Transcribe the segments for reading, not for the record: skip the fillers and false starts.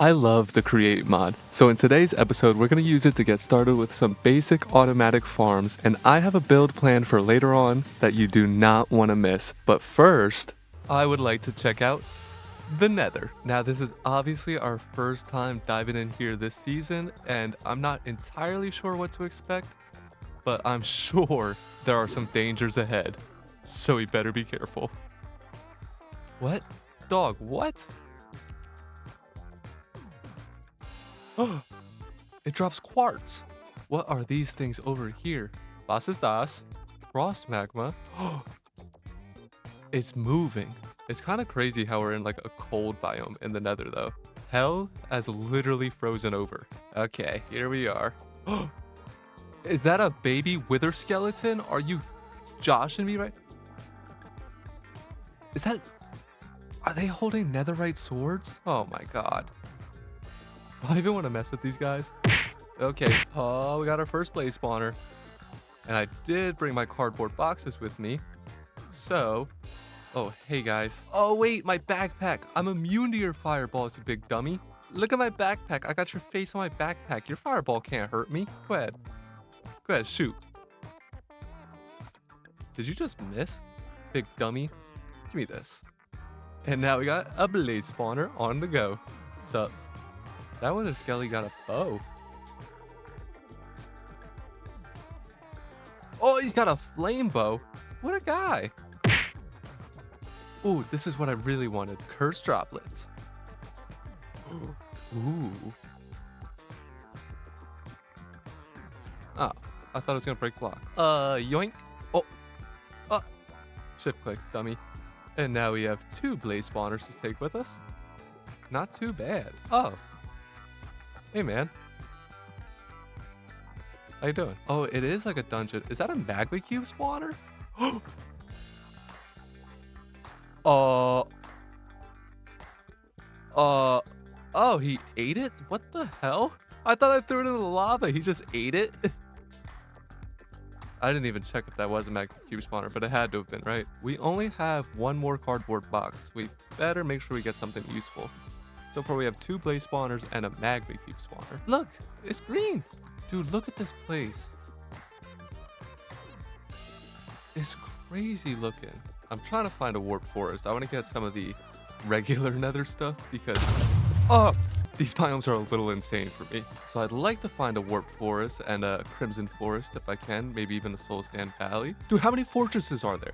I love the Create mod. So in today's episode, we're going to use it to get started with some basic automatic farms, and I have a build plan for later on that you do not want to miss. But first, I would like to check out the Nether. Now, this is obviously our first time diving in here this season, and I'm not entirely sure what to expect, but I'm sure there are some dangers ahead. So we better be careful. What? Dog, what? It drops quartz. What are these things over here? Was ist das? Frost magma. It's moving. It's kind of crazy how we're in like a cold biome in the Nether though. Hell has literally frozen over. Okay, here we are. Is that a baby wither skeleton? Are you joshing me right? Are they holding netherite swords? Oh my god. Do I even want to mess with these guys? Okay, oh, we got our first blaze spawner. And I did bring my cardboard boxes with me. So, oh, hey guys. Oh wait, my backpack. I'm immune to your fireballs, you big dummy. Look at my backpack. I got your face on my backpack. Your fireball can't hurt me. Go ahead. Go ahead, shoot. Did you just miss? Big dummy. Give me this. And now we got a blaze spawner on the go. So, that one is Skelly got a bow. Oh, he's got a flame bow. What a guy. Ooh, this is what I really wanted. Curse droplets. Ooh. Oh, I thought it was gonna break block. Yoink. Oh. Shift click, dummy. And now we have 2 blaze spawners to take with us. Not too bad. Oh. Hey, man. How you doing? Oh, it is like a dungeon. Is that a magma cube spawner? Oh, he ate it? What the hell? I thought I threw it in the lava. He just ate it? I didn't even check if that was a magma cube spawner, but it had to have been, right? We only have 1 more cardboard box. We better make sure we get something useful. So far we have 2 blaze spawners and a magma cube spawner. Look, it's green. Dude, look at this place. It's crazy looking. I'm trying to find a warp forest. I want to get some of the regular nether stuff because, these biomes are a little insane for me. So I'd like to find a warp forest and a crimson forest if I can, maybe even a soul sand valley. Dude, how many fortresses are there?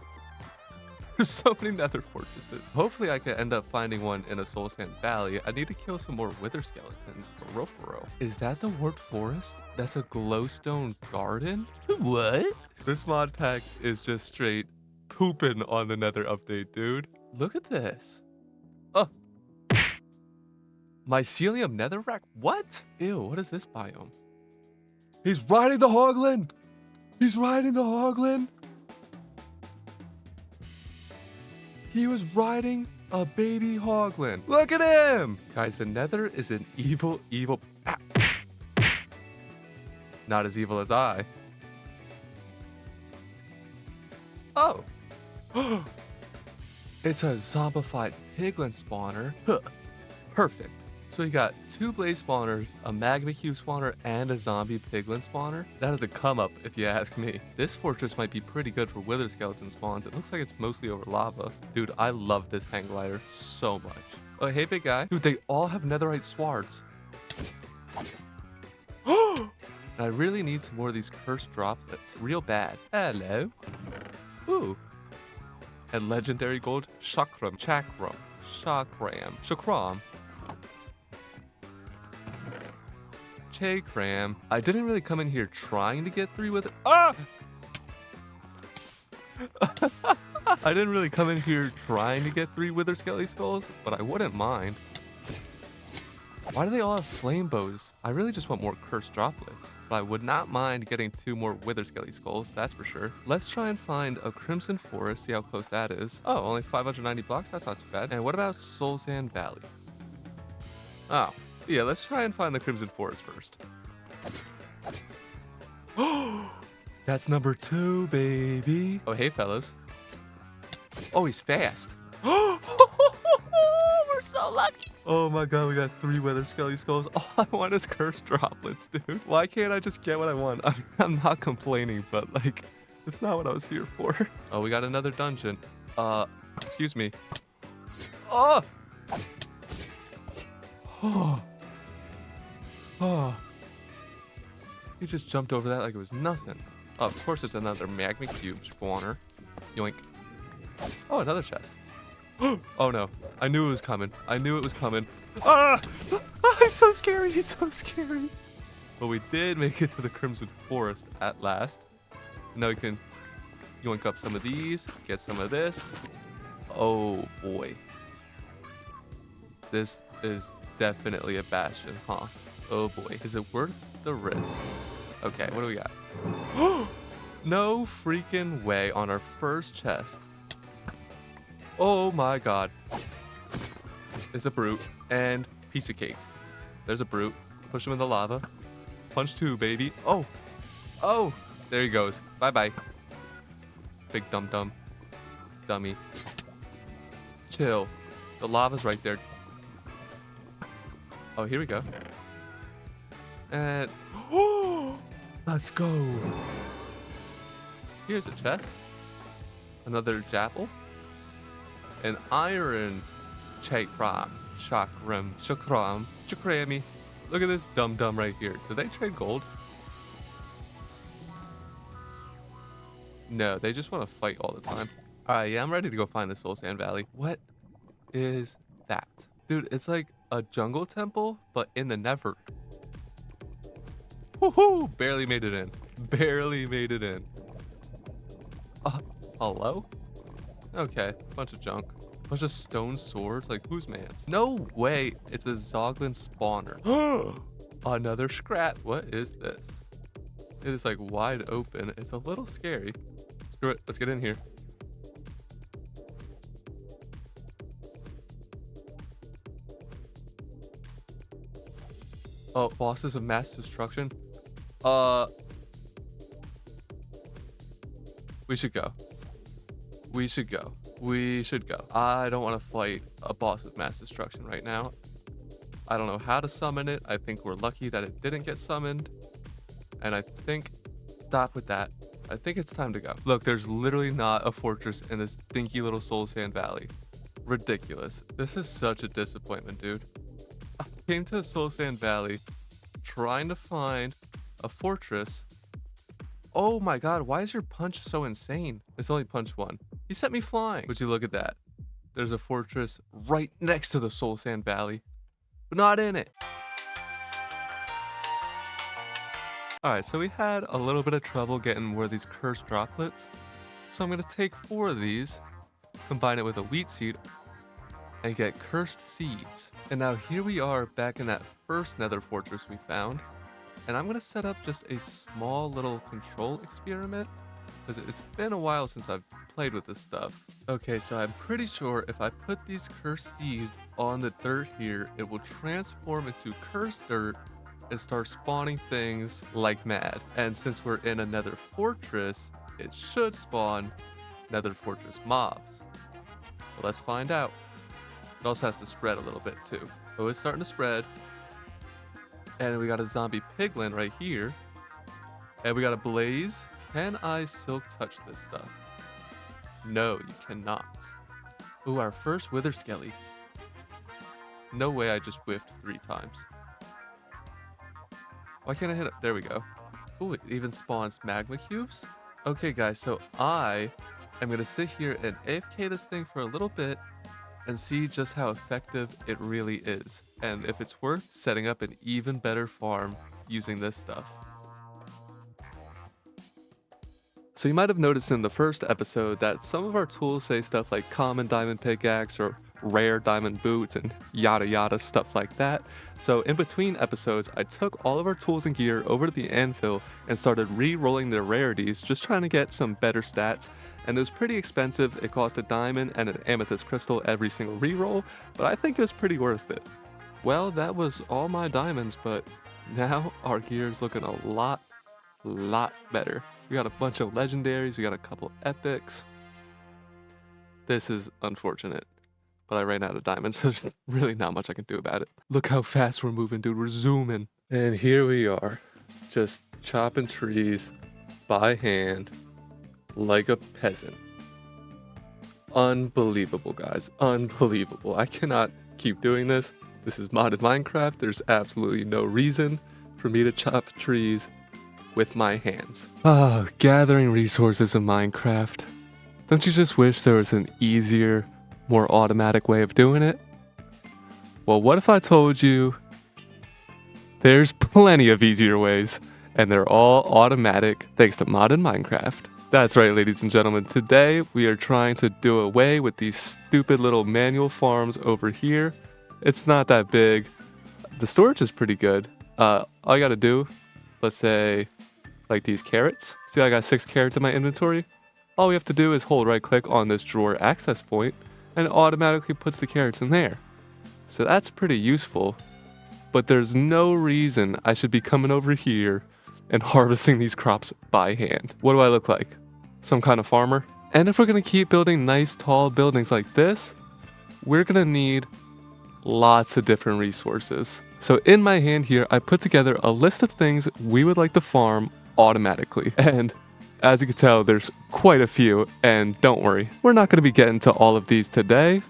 There's so many nether fortresses. Hopefully I can end up finding one in a soul sand valley. I need to kill some more wither skeletons for real. Is that the warped forest? That's a glowstone garden? What? This mod pack is just straight pooping on the nether update, dude. Look at this. Oh. Mycelium netherrack? What? Ew, what is this biome? He's riding the hoglin! He's riding the hoglin! He was riding a baby hoglin. Look at him! Guys, the nether is an evil. Not as evil as I. Oh. It's a zombified piglin spawner. Huh. Perfect. So we got 2 blaze spawners, a magma cube spawner, and a zombie piglin spawner. That is a come up if you ask me. This fortress might be pretty good for wither skeleton spawns. It looks like it's mostly over lava. Dude, I love this hang glider so much. Oh, hey, big guy. Dude, they all have netherite swords. I really need some more of these cursed droplets. Real bad. Hello. Ooh. And legendary gold chakram. Chakram. I didn't really come in here trying to get 3 with it. I didn't really come in here trying to get 3 wither skelly skulls, but I wouldn't mind. Why do they all have flame bows? I really just want more cursed droplets, but I would not mind getting 2 more wither skelly skulls, that's for sure. Let's try and find a crimson forest, see how close that is. Oh, only 590 blocks, that's not too bad. And what about Soul Sand Valley? Oh, yeah, let's try and find the crimson forest first. That's number 2, baby. Oh, hey, fellas. Oh, he's fast. We're so lucky. Oh my god, we got 3 weather skelly skulls. All I want is cursed droplets, dude. Why can't I just get what I want? I mean, I'm not complaining, but like, it's not what I was here for. Oh, we got another dungeon. Excuse me. Oh! Oh. Oh. He just jumped over that like it was nothing. Oh, of course there's another magma cube spawner. Yoink. Oh, another chest. Oh no. I knew it was coming. I knew it was coming. Ah! It's so scary. It's so scary. But we did make it to the Crimson Forest at last. Now we can yoink up some of these, get some of this. Oh boy. This is definitely a bastion, huh? Oh boy. Is it worth the risk? Okay, what do we got? No freaking way on our first chest. Oh my god. It's a brute and piece of cake. There's a brute. Push him in the lava. Punch 2, baby. Oh. Oh. There he goes. Bye-bye. Big dum-dum. Dummy. Chill. The lava's right there. Oh, here we go. And... let's go. Here's a chest. Another Japple. An iron chakram. Chakrami. Look at this dum-dum right here. Do they trade gold? No, they just want to fight all the time. Alright, yeah, I'm ready to go find the Soul Sand Valley. What is that? Dude, it's like a jungle temple, but in the Nether. Woohoo! Barely made it in. Barely made it in. Hello? Okay, bunch of junk. Bunch of stone swords, like whose man's? No way, it's a Zoglin spawner. Another scrap. What is this? It is like wide open. It's a little scary. Screw it, let's get in here. Oh, bosses of mass destruction. We should go. We should go. We should go. I don't want to fight a boss of mass destruction right now. I don't know how to summon it. I think we're lucky that it didn't get summoned. And I think... stop with that. I think it's time to go. Look, there's literally not a fortress in this dinky little Soul Sand Valley. Ridiculous. This is such a disappointment, dude. I came to Soul Sand Valley trying to find a fortress. Oh my god, why is your punch so insane? It's only punch 1. He sent me flying. Would you look at that? There's a fortress right next to the Soul Sand Valley, but not in it. Alright, so we had a little bit of trouble getting more of these cursed droplets. So I'm going to take 4 of these, combine it with a wheat seed, and get cursed seeds. And now here we are back in that first nether fortress we found. And I'm going to set up just a small little control experiment, because it's been a while since I've played with this stuff. Okay, so I'm pretty sure if I put these cursed seeds on the dirt here, it will transform into cursed dirt and start spawning things like mad. And since we're in a nether fortress, it should spawn nether fortress mobs. So let's find out. It also has to spread a little bit too. So it's starting to spread. And we got a zombie piglin right here. And we got a blaze. Can I silk touch this stuff? No, you cannot. Ooh, our first wither skelly. No way I just whiffed 3 times. Why can't I hit it? There we go. Ooh, it even spawns magma cubes. Okay, guys, so I am going to sit here and AFK this thing for a little bit and see just how effective it really is, and if it's worth setting up an even better farm using this stuff. So you might have noticed in the first episode that some of our tools say stuff like common diamond pickaxe or rare diamond boots and yada yada stuff like that. So in between episodes, I took all of our tools and gear over to the anvil and started re-rolling their rarities, just trying to get some better stats. And it was pretty expensive. It cost a diamond and an amethyst crystal every single re-roll, but I think it was pretty worth it. Well, that was all my diamonds, but now our gear is looking a lot better. We got a bunch of legendaries, we got a couple epics. This is unfortunate. but I ran out of diamonds, so there's really not much I can do about it. Look how fast we're moving, dude. We're zooming. And here we are, just chopping trees by hand like a peasant. Unbelievable, guys. Unbelievable. I cannot keep doing this. This is modded Minecraft. There's absolutely no reason for me to chop trees with my hands. Ah, gathering resources in Minecraft. Don't you just wish there was an easier, more automatic way of doing it? Well, what if I told you there's plenty of easier ways, and they're all automatic thanks to modded Minecraft. That's right, ladies and gentlemen. Today, we are trying to do away with these stupid little manual farms over here. It's not that big. The storage is pretty good. All you gotta do, let's say, like these carrots. See, I got 6 carrots in my inventory. All we have to do is hold right click on this drawer access point, and it automatically puts the carrots in there. So that's pretty useful. But there's no reason I should be coming over here and harvesting these crops by hand. What do I look like? Some kind of farmer? And if we're gonna keep building nice tall buildings like this, we're gonna need lots of different resources. So in my hand here, I put together a list of things we would like to farm automatically. And as you can tell, there's quite a few, and don't worry, we're not gonna be getting to all of these today,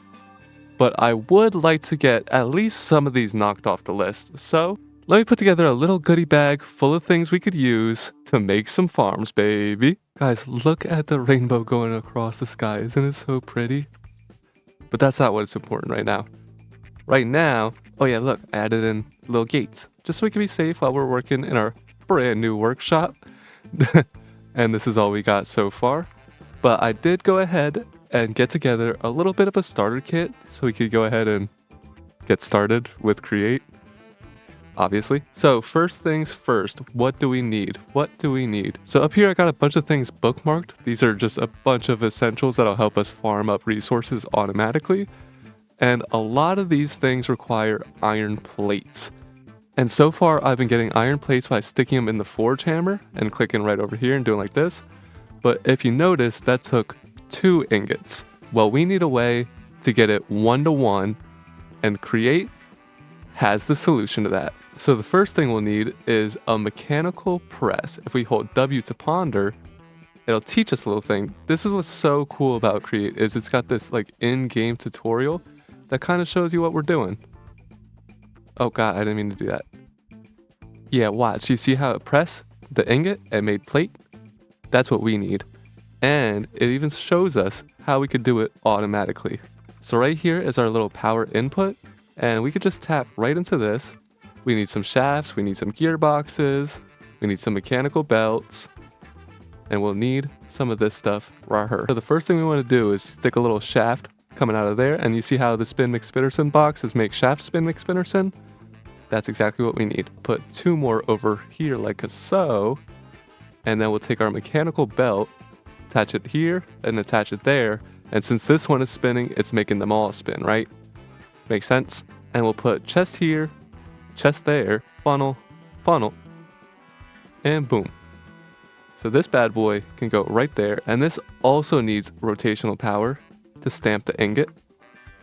but I would like to get at least some of these knocked off the list. So let me put together a little goodie bag full of things we could use to make some farms, baby. Guys, look at the rainbow going across the sky. Isn't it so pretty? But that's not what's important right now. Right now, oh yeah, look, I added in little gates just so we can be safe while we're working in our brand new workshop. And this is all we got so far. But I did go ahead and get together a little bit of a starter kit so we could go ahead and get started with Create. Obviously. So first things first, what do we need? What do we need? So up here I got a bunch of things bookmarked. These are just a bunch of essentials that'll help us farm up resources automatically. And a lot of these things require iron plates. And so far I've been getting iron plates by sticking them in the forge hammer and clicking right over here and doing like this. But if you notice, that took 2 ingots. Well, we need a way to get it 1-to-1, and Create has the solution to that. So the first thing we'll need is a mechanical press. If we hold W to ponder, it'll teach us a little thing. This is what's so cool about Create, is it's got this like in-game tutorial that kind of shows you what we're doing. Oh god, I didn't mean to do that. Yeah, watch. You see how it pressed the ingot and made plate? That's what we need. And it even shows us how we could do it automatically. So right here is our little power input, and we could just tap right into this. We need some shafts, we need some gearboxes, we need some mechanical belts, and we'll need some of this stuff right here. So the first thing we want to do is stick a little shaft coming out of there, and you see how the Spin McSpinnerson box is make shaft Spin McSpinnerson? That's exactly what we need. Put 2 more over here like so, and then we'll take our mechanical belt, attach it here, and attach it there, and since this one is spinning, it's making them all spin, right? Makes sense? And we'll put chest here, chest there, funnel, funnel, and boom. So this bad boy can go right there, and this also needs rotational power to stamp the ingot.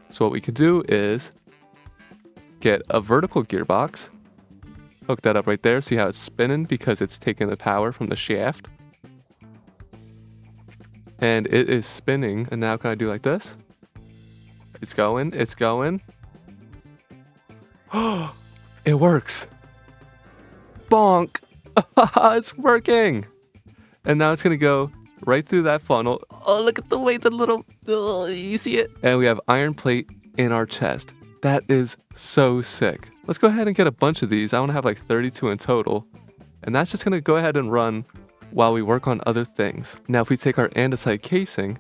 So what we could do is get a vertical gearbox, hook that up right there, see how it's spinning because it's taking the power from the shaft. And it is spinning, and now can I do like this? It's going, it's going. Oh, it works. Bonk. It's working. And now it's gonna go right through that funnel. Oh, look at the way the little, you see it? And we have iron plate in our chest. That is so sick. Let's go ahead and get a bunch of these. I wanna have like 32 in total. And that's just gonna go ahead and run while we work on other things. Now, if we take our andesite casing,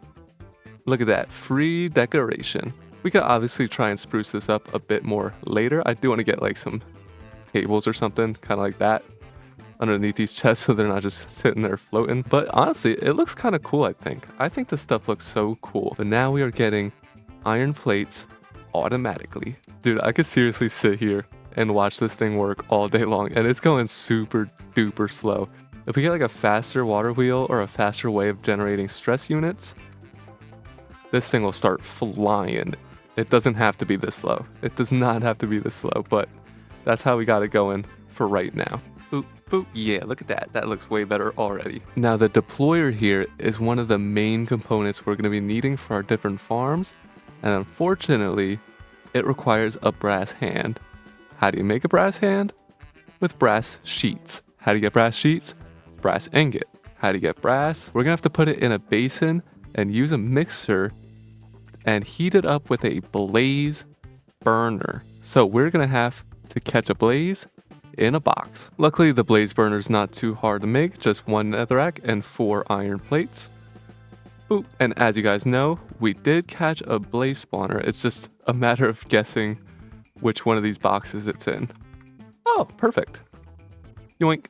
look at that, free decoration. We could obviously try and spruce this up a bit more later. I do want to get like some tables or something, kind of like that, underneath these chests so they're not just sitting there floating. But honestly, it looks kind of cool, I think. I think this stuff looks so cool. But now we are getting iron plates automatically. Dude, I could seriously sit here and watch this thing work all day long, and it's going super duper slow. If we get like a faster water wheel or a faster way of generating stress units, this thing will start flying. It doesn't have to be this slow. It does not have to be this slow, but that's how we got it going for right now. Boop, boop. Yeah, look at that. That looks way better already. Now the deployer here is one of the main components we're going to be needing for our different farms. And unfortunately, it requires a brass hand. How do you make a brass hand? With brass sheets. How do you get brass sheets? Brass ingot. How do you get brass? We're going to have to put it in a basin and use a mixer and heat it up with a blaze burner. So we're going to have to catch a blaze in a box. Luckily, the blaze burner is not too hard to make, just 1 netherrack and 4 iron plates. Boop. And as you guys know, we did catch a blaze spawner. It's just a matter of guessing which one of these boxes it's in. Oh, perfect. Yoink.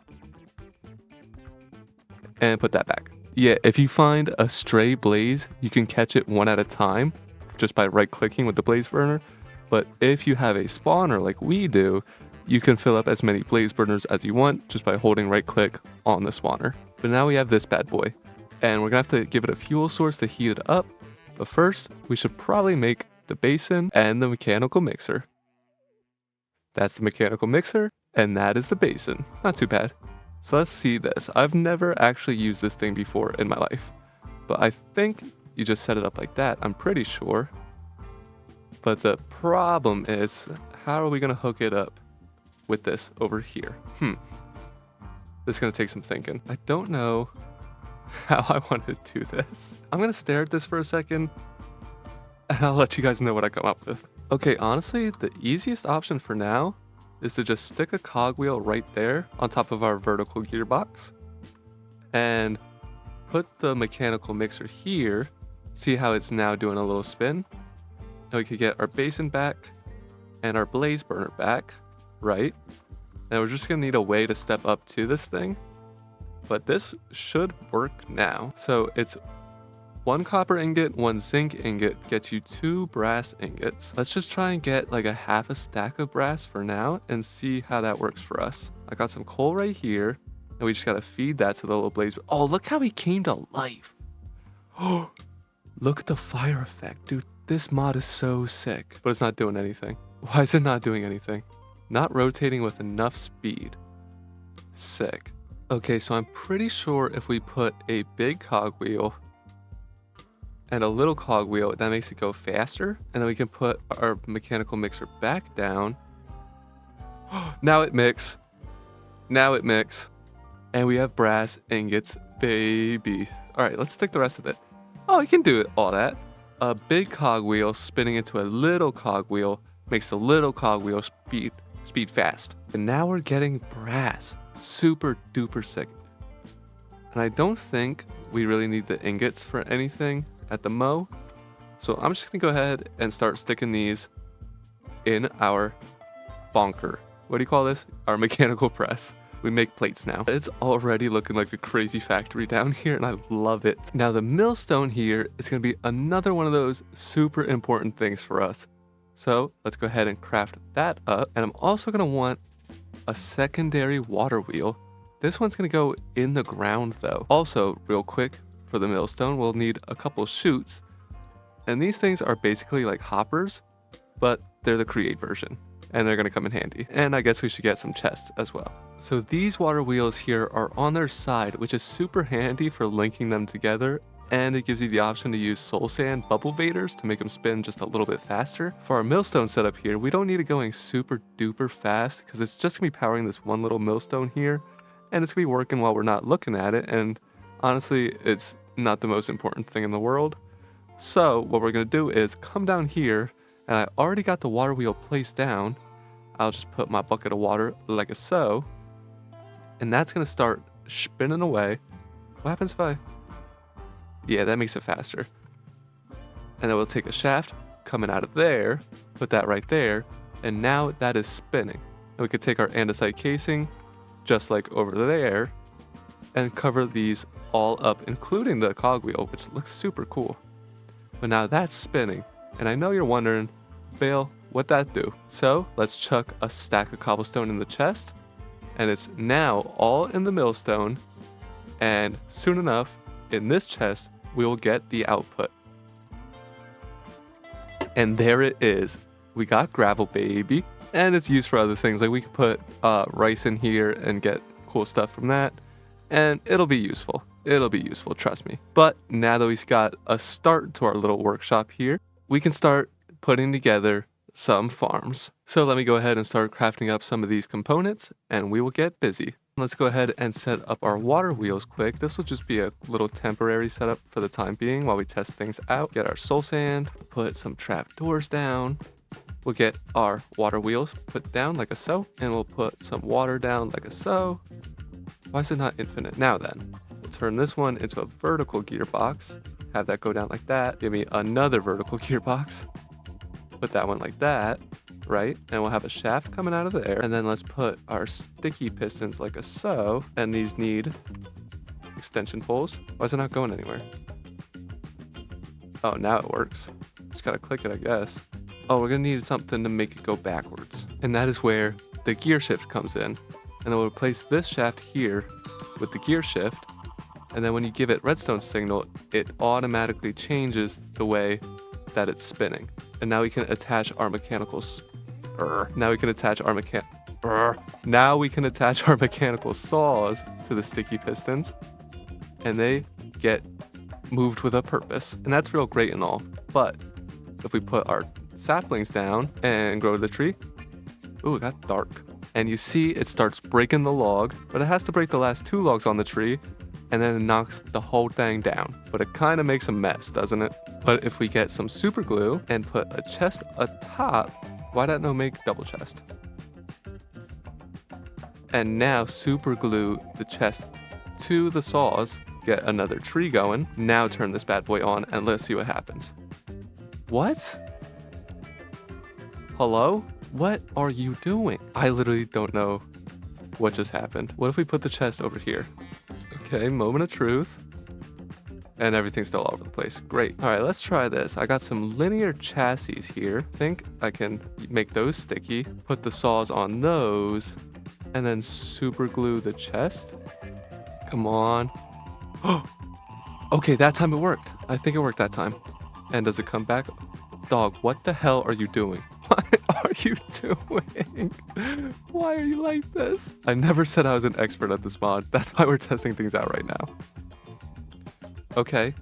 And put that back. Yeah, if you find a stray blaze, you can catch it one at a time just by right-clicking with the blaze burner. But if you have a spawner like we do, you can fill up as many blaze burners as you want just by holding right-click on the spawner. But now we have this bad boy, and we're gonna have to give it a fuel source to heat it up. But first, we should probably make the basin and the mechanical mixer. That's the mechanical mixer, and that is the basin. Not too bad. So let's see this. I've never actually used this thing before in my life, but I think you just set it up like that. I'm pretty sure. But the problem is, how are we gonna hook it up with this over here? This is gonna take some thinking. I don't know how I want to do this. I'm gonna stare at this for a second, and I'll let you guys know what I come up with. Okay, honestly, the easiest option for now is to just stick a cogwheel right there on top of our vertical gearbox and put the mechanical mixer here. See how it's now doing a little spin? And we could get our basin back and our blaze burner back, right? Now we're just gonna need a way to step up to this thing, but this should work now. So it's 1 copper ingot, 1 zinc ingot gets you 2 brass ingots. Let's just try and get like a half a stack of brass for now and see how that works for us. I got some coal right here, and we just gotta feed that to the little blaze. Oh, look how he came to life. Oh, look at the fire effect, dude. This mod is so sick, but it's not doing anything. Why is it not doing anything? Not rotating with enough speed. Sick. Okay, so I'm pretty sure if we put a big cogwheel and a little cogwheel, that makes it go faster. And then we can put our mechanical mixer back down. Now it mix. Now it mix. And we have brass ingots, baby. All right, let's stick the rest of it. Oh, you can do it, all that. A big cogwheel spinning into a little cogwheel makes the little cogwheel speed fast. And now we're getting brass. Super duper sick. And I don't think we really need the ingots for anything at the mo. So I'm just gonna go ahead and start sticking these in our bonker. What do you call this? Our mechanical press. We make plates now. It's already looking like a crazy factory down here, and I love it. Now the millstone here is gonna be another one of those super important things for us. So let's go ahead and craft that up. And I'm also gonna want a secondary water wheel. This one's gonna go in the ground though. Also, real quick, for the millstone, we'll need a couple chutes. And these things are basically like hoppers, but they're the create version, and they're gonna come in handy. And I guess we should get some chests as well. So these water wheels here are on their side, which is super handy for linking them together. And it gives you the option to use soul sand bubble vaders to make them spin just a little bit faster. For our millstone setup here, we don't need it going super duper fast because it's just gonna be powering this one little millstone here, and it's gonna be working while we're not looking at it. And honestly, it's not the most important thing in the world. So what we're gonna do is come down here, and I already got the water wheel placed down. I'll just put my bucket of water like so, and that's gonna start spinning away. What happens if I... Yeah, that makes it faster. And then we'll take a shaft coming out of there, put that right there, and now that is spinning. And we could take our andesite casing, just like over there, and cover these all up, including the cogwheel, which looks super cool. But now that's spinning, and I know you're wondering, Bale, what'd that do? So let's chuck a stack of cobblestone in the chest, and it's now all in the millstone, and soon enough, in this chest, we will get the output. And there it is. We got gravel, baby. And it's used for other things. Like we could put rice in here and get cool stuff from that. And it'll be useful. It'll be useful, trust me. But now that we've got a start to our little workshop here, we can start putting together some farms. So let me go ahead and start crafting up some of these components and we will get busy. Let's go ahead and set up our water wheels quick. This will just be a little temporary setup for the time being while we test things out. Get our soul sand, put some trap doors down. We'll get our water wheels put down like a so, and we'll put some water down like a so. Why is it not infinite? Now then, we'll turn this one into a vertical gearbox. Have that go down like that. Give me another vertical gearbox. Put that one like that, right? And we'll have a shaft coming out of there. And then let's put our sticky pistons like a so. And these need extension poles. Why is it not going anywhere? Oh, now it works. Just gotta click it, I guess. Oh, we're gonna need something to make it go backwards. And that is where the gear shift comes in. And then we'll replace this shaft here with the gear shift. And then when you give it redstone signal, it automatically changes the way that it's spinning. And now we can attach our mechanical mechanical saws to the sticky pistons, and they get moved with a purpose. And that's real great and all. But if we put our saplings down and grow the tree, ooh, it got dark. And you see it starts breaking the log, but it has to break the last 2 logs on the tree, and then it knocks the whole thing down. But it kind of makes a mess, doesn't it? But if we get some super glue and put a chest atop, why not no make double chest? And now super glue the chest to the saws, get another tree going. Now turn this bad boy on and let's see what happens. What? Hello? What are you doing? I literally don't know what just happened. What if we put the chest over here? Okay, moment of truth. And everything's still all over the place. Great. All right, let's try this. I got some linear chassis here. I think I can make those sticky, put the saws on those, and then super glue the chest. Come on. Oh, okay, that time it worked. I think it worked that time. And does it come back? Dog, what the hell are you doing? What are you doing? Why are you like this? I never said I was an expert at this mod. That's why we're testing things out right now. Okay.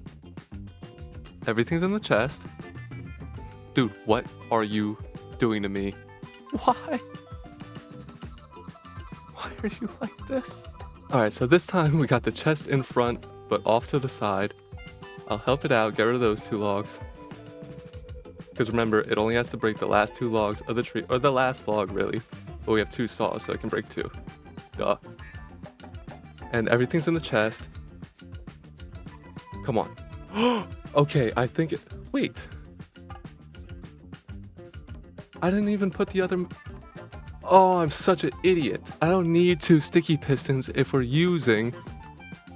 Everything's in the chest. Dude, what are you doing to me? Why? Why are you like this? All right, so this time we got the chest in front, but off to the side. I'll help it out, get rid of those 2 logs. Because remember, it only has to break the last 2 logs of the tree, or the last log really. But we have 2 saws, so it can break 2. Duh. And everything's in the chest. Come on. Okay, I think it... Wait. I didn't even put the other... Oh, I'm such an idiot. I don't need 2 sticky pistons if we're using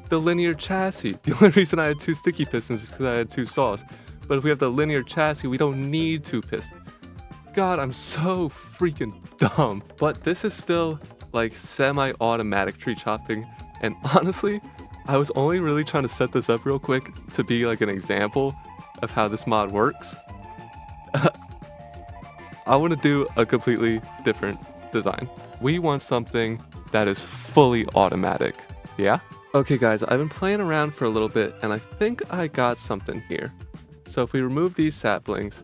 the linear chassis. The only reason I had 2 sticky pistons is because I had 2 saws. But if we have the linear chassis, we don't need 2 pistons. God, I'm so freaking dumb. But this is still like semi-automatic tree chopping. And honestly, I was only really trying to set this up real quick to be like an example of how this mod works. I want to do a completely different design. We want something that is fully automatic. Yeah? Okay guys, I've been playing around for a little bit and I think I got something here. So if we remove these saplings,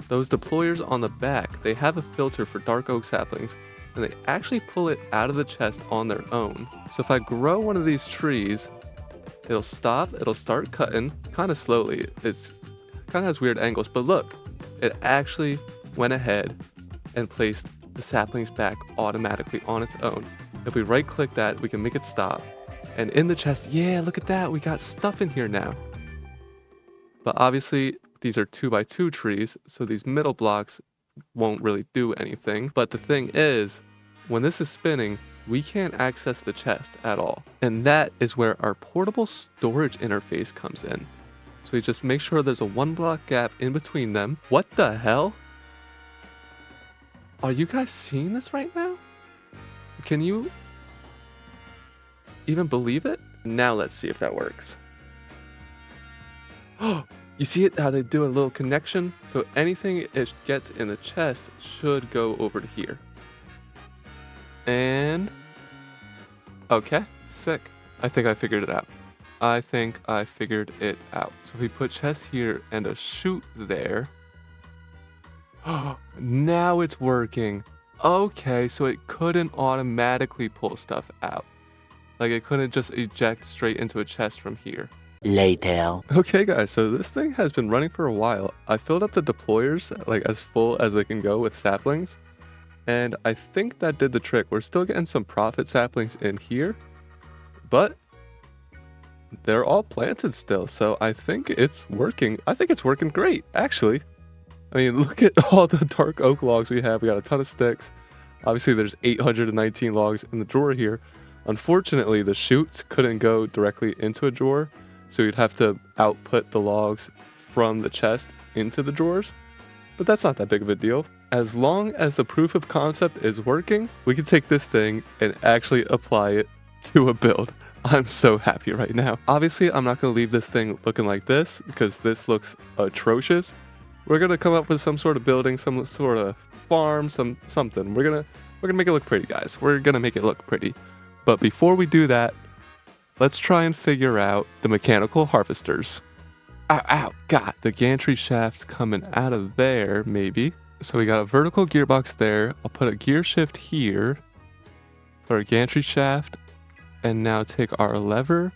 those deployers on the back, they have a filter for dark oak saplings, and they actually pull it out of the chest on their own. So if I grow one of these trees, it'll stop, it'll start cutting kind of slowly. It's kind of has weird angles, but look, it actually went ahead and placed the saplings back automatically on its own. If we right click that, we can make it stop. And in the chest, yeah, look at that, we got stuff in here now. But obviously, these are 2x2 trees, so these middle blocks won't really do anything. But the thing is, when this is spinning, we can't access the chest at all. And that is where our portable storage interface comes in. So we just make sure there's a 1 block gap in between them. What the hell? Are you guys seeing this right now? Can you even believe it? Now let's see if that works. You see it, how they do a little connection? So anything it gets in the chest should go over to here. And okay, sick. I think I figured it out. So if we put chest here and a chute there. Oh, now it's working. Okay, so it couldn't automatically pull stuff out. Like it couldn't just eject straight into a chest from here. Later. Okay guys, so this thing has been running for a while. I filled up the deployers like as full as they can go with saplings. And I think that did the trick. We're still getting some profit saplings in here, but they're all planted still. So I think it's working. I think it's working great, actually. I mean, look at all the dark oak logs we have. We got a ton of sticks. Obviously, there's 819 logs in the drawer here. Unfortunately, the chutes couldn't go directly into a drawer. So you'd have to output the logs from the chest into the drawers. But that's not that big of a deal. As long as the proof of concept is working, we can take this thing and actually apply it to a build. I'm so happy right now. Obviously, I'm not going to leave this thing looking like this because this looks atrocious. We're going to come up with some sort of building, some sort of farm, something. We're going to make it look pretty, guys. We're going to make it look pretty. But before we do that, let's try and figure out the mechanical harvesters. Ow, ow, God. The gantry shaft's coming out of there, maybe. So we got a vertical gearbox there. I'll put a gear shift here for a gantry shaft. And now take our lever.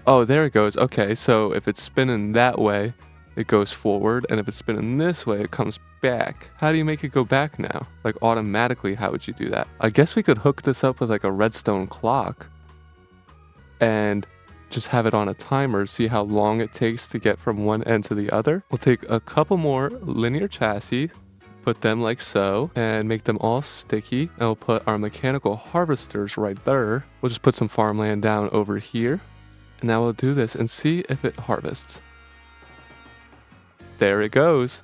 Oh, there it goes. Okay, so if it's spinning that way, it goes forward. And if it's spinning this way, it comes back. How do you make it go back now? Like automatically, how would you do that? I guess we could hook this up with like a redstone clock and just have it on a timer, see how long it takes to get from one end to the other. We'll take a couple more linear chassis, put them like so, and make them all sticky. And we'll put our mechanical harvesters right there. We'll just put some farmland down over here. And now we'll do this and see if it harvests. There it goes.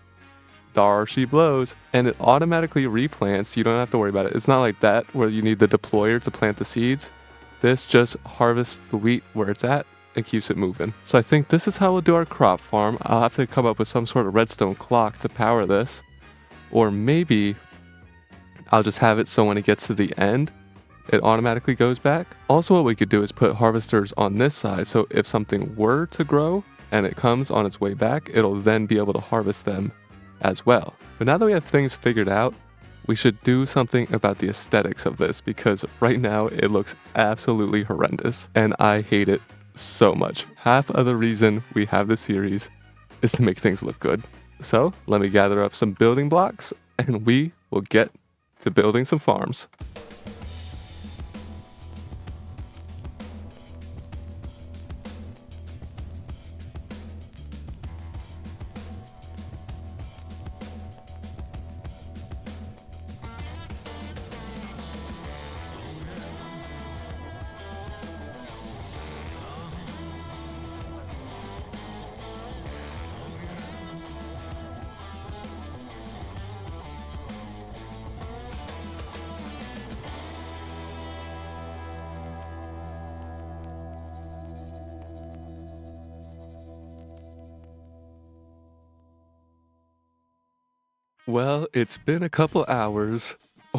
There she blows. And it automatically replants. You don't have to worry about it. It's not like that where you need the deployer to plant the seeds. This just harvests the wheat where it's at and keeps it moving. So I think this is how we'll do our crop farm. I'll have to come up with some sort of redstone clock to power this. Or maybe I'll just have it so when it gets to the end, it automatically goes back. Also, what we could do is put harvesters on this side. So if something were to grow and it comes on its way back, it'll then be able to harvest them as well. But now that we have things figured out, we should do something about the aesthetics of this because right now it looks absolutely horrendous and I hate it so much. Half of the reason we have this series is to make things look good. So let me gather up some building blocks and we will get to building some farms. Well, it's been a couple hours,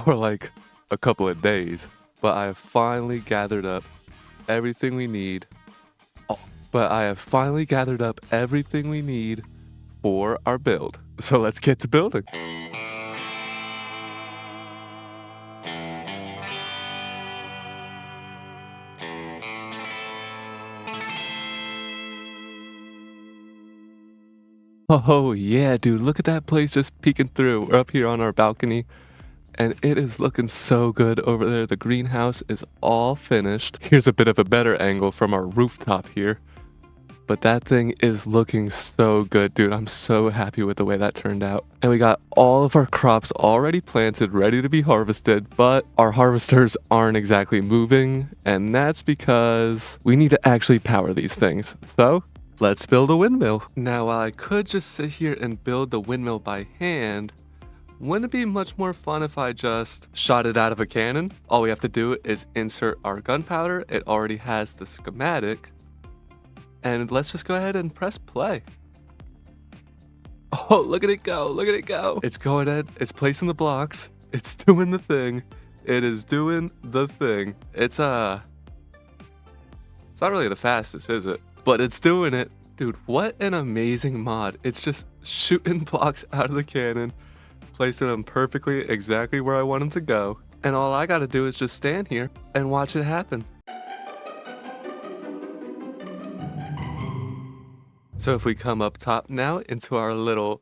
or like a couple of days, but I have finally gathered up everything we need. For our build. So let's get to building. Oh yeah, dude, look at that place just peeking through. We're up here on our balcony and it is looking so good over there. The greenhouse is all finished. Here's a bit of a better angle from our rooftop here. But that thing is looking so good, dude. I'm so happy with the way that turned out. And we got all of our crops already planted, ready to be harvested, but our harvesters aren't exactly moving. And that's because we need to actually power these things. So let's build a windmill. Now, while I could just sit here and build the windmill by hand, wouldn't it be much more fun if I just shot it out of a cannon? All we have to do is insert our gunpowder. It already has the schematic. And let's just go ahead and press play. Oh, look at it go. Look at it go. It's going in. It's placing the blocks. It's doing the thing. It is doing the thing. It's not really the fastest, is it? But it's doing it. Dude, what an amazing mod. It's just shooting blocks out of the cannon, placing them perfectly exactly where I want them to go. And all I gotta do is just stand here and watch it happen. So if we come up top now into our little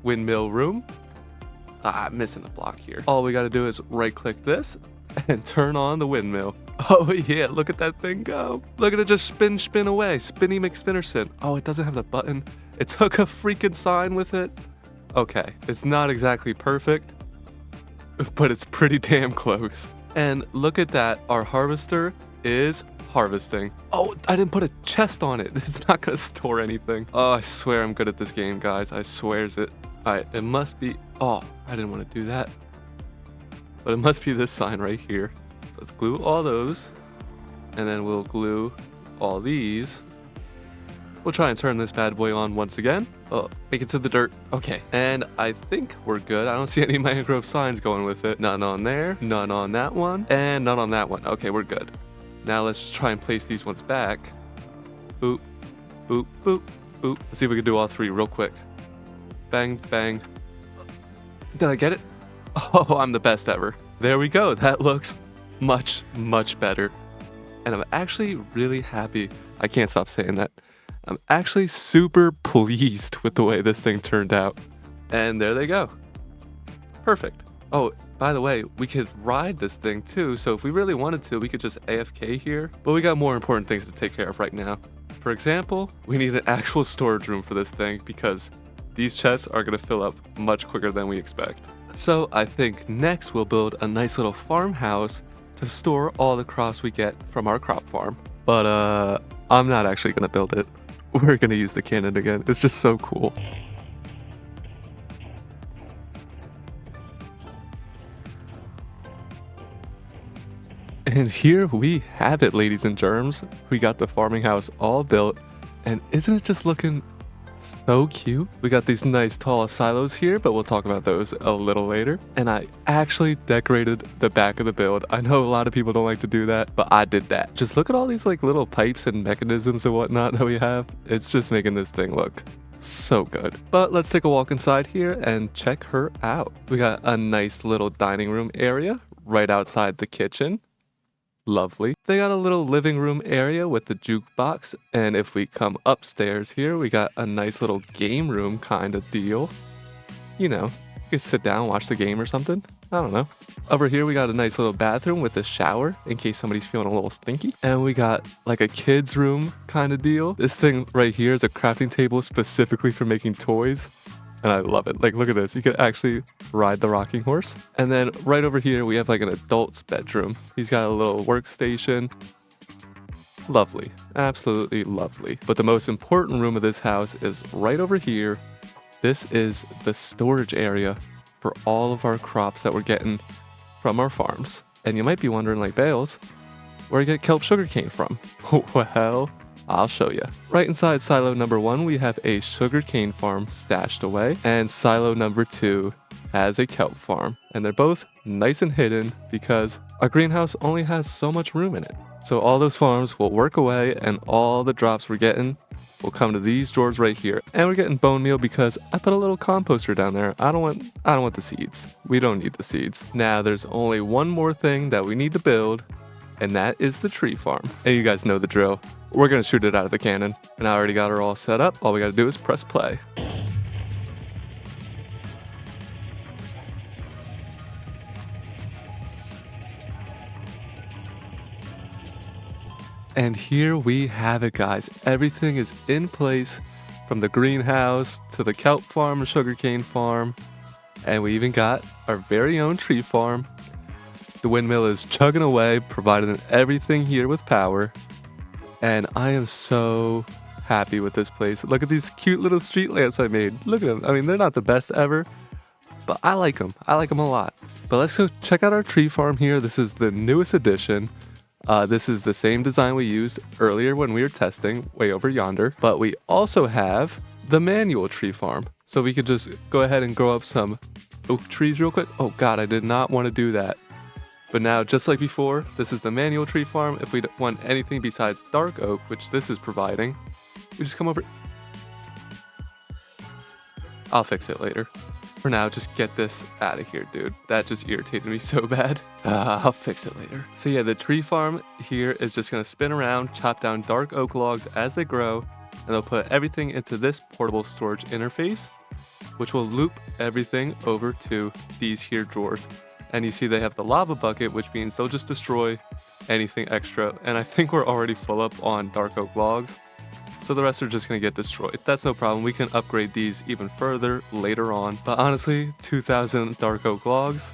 windmill room, I'm missing a block here. All we gotta do is right click this and turn on the windmill. Oh yeah, look at that thing go. Look at it just spin away. Spinny McSpinnerson. Oh, it doesn't have the button. It took a freaking sign with it. Okay, it's not exactly perfect, but it's pretty damn close. And look at that, our harvester is harvesting. Oh, I didn't put a chest on it. It's not gonna store anything. Oh, I swear I'm good at this game, guys. I swears it. Alright, it must be, oh, I didn't want to do that. But it must be this sign right here. So let's glue all those. And then we'll glue all these. We'll try and turn this bad boy on once again. Oh, make it to the dirt. Okay, and I think we're good. I don't see any mangrove signs going with it. None on there, none on that one, and none on that one. Okay, we're good. Now let's just try and place these ones back. Boop, boop, boop, boop. Let's see if we can do all three real quick. Bang, bang. Did I get it? Oh, I'm the best ever. There we go. That looks much, much better. And I'm actually really happy. I can't stop saying that. I'm actually super pleased with the way this thing turned out. And there they go. Perfect. Oh, by the way, we could ride this thing too. So if we really wanted to, we could just AFK here. But we got more important things to take care of right now. For example, we need an actual storage room for this thing because these chests are going to fill up much quicker than we expect. So I think next we'll build a nice little farmhouse to store all the crops we get from our crop farm. But I'm not actually going to build it. We're going to use the cannon again. It's just so cool. And here we have it, ladies and germs. We got the farming house all built. And isn't it just looking so cute? We got these nice tall silos here, but we'll talk about those a little later. And I actually decorated the back of the build. I know a lot of people don't like to do that, but I did that. Just look at all these like little pipes and mechanisms and whatnot that we have. It's just making this thing look so good. But let's take a walk inside here and check her out. We got a nice little dining room area right outside the kitchen. Lovely. They got a little living room area with the jukebox, and if we come upstairs here, we got a nice little game room kind of deal. You know, you can sit down, watch the game or something. I don't know. Over here, we got a nice little bathroom with a shower in case somebody's feeling a little stinky. And we got like a kid's room kind of deal. This thing right here is a crafting table specifically for making toys. And I love it. Like, look at this. You can actually ride the rocking horse. And then right over here, we have like an adult's bedroom. He's got a little workstation. Lovely. Absolutely lovely. But the most important room of this house is right over here. This is the storage area for all of our crops that we're getting from our farms. And you might be wondering, like, Bales, where you get kelp sugarcane from? Well, I'll show you. Right inside silo number 1, we have a sugarcane farm stashed away, and silo number 2 has a kelp farm. And they're both nice and hidden because our greenhouse only has so much room in it. So all those farms will work away, and all the drops we're getting will come to these drawers right here. And we're getting bone meal because I put a little composter down there. I don't want the seeds. We don't need the seeds. Now there's only one more thing that we need to build, and that is the tree farm. And you guys know the drill. We're gonna shoot it out of the cannon. And I already got her all set up. All we gotta do is press play. And here we have it, guys. Everything is in place, from the greenhouse to the kelp farm and sugarcane farm. And we even got our very own tree farm. The windmill is chugging away, providing everything here with power. And I am so happy with this place. Look at these cute little street lamps I made. Look at them. I mean, they're not the best ever, but I like them. I like them a lot. But let's go check out our tree farm here. This is the newest addition. This is the same design we used earlier when we were testing way over yonder. But we also have the manual tree farm. So we could just go ahead and grow up some oak trees real quick. Oh God, I did not want to do that. But now, just like before, this is the manual tree farm. If we don't want anything besides dark oak, which this is providing, we just come over. I'll fix it later. For now, just get this out of here, dude. That just irritated me so bad. I'll fix it later. So yeah, the tree farm here is just gonna spin around, chop down dark oak logs as they grow, and they'll put everything into this portable storage interface, which will loop everything over to these here drawers. And you see they have the lava bucket, which means they'll just destroy anything extra. And I think we're already full up on dark oak logs, so the rest are just gonna get destroyed. That's no problem. We can upgrade these even further later on. But honestly, 2,000 dark oak logs,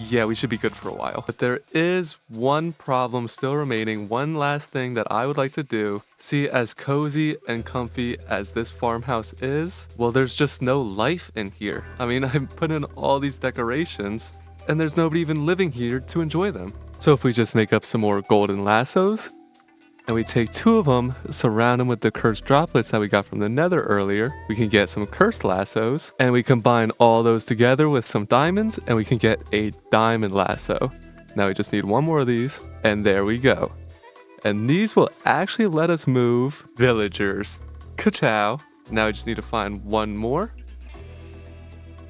yeah, we should be good for a while. But there is one problem still remaining, one last thing that I would like to do. See, as cozy and comfy as this farmhouse is, well, there's just no life in here. I mean, I put in all these decorations, and there's nobody even living here to enjoy them. So if we just make up some more golden lassos, and we take 2 of them, surround them with the cursed droplets that we got from the nether earlier, we can get some cursed lassos, and we combine all those together with some diamonds, and we can get a diamond lasso. Now we just need 1 more of these, and there we go. And these will actually let us move villagers. Ka-chow. Now we just need to find 1 more,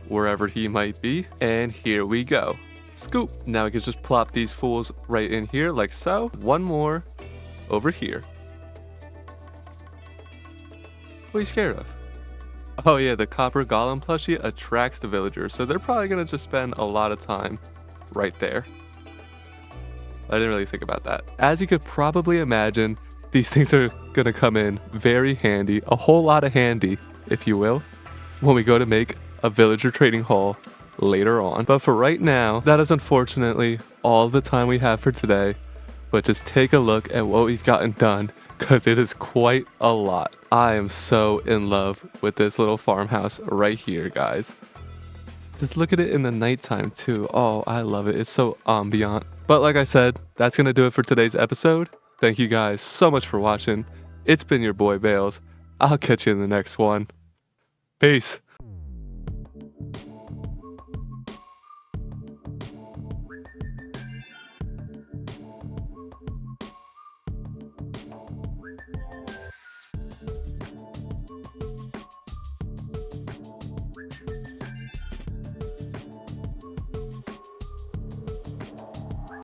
wherever he might be, and here we go. Scoop. Now we can just plop these fools right in here like so. 1 more over here. What are you scared of? Oh yeah, the copper golem plushie attracts the villagers, so they're probably gonna just spend a lot of time right there. I didn't really think about that. As you could probably imagine, these things are gonna come in very handy, a whole lot of handy, if you will, when we go to make a villager trading hall later on. But for right now, that is unfortunately all the time we have for today. But just take a look at what we've gotten done, because it is quite a lot. I am so in love with this little farmhouse right here, guys. Just look at it in the nighttime too. Oh, I love it. It's so ambient. But like I said, that's gonna do it for today's episode. Thank you guys so much for watching. It's been your boy Bales. I'll catch you in the next one. Peace.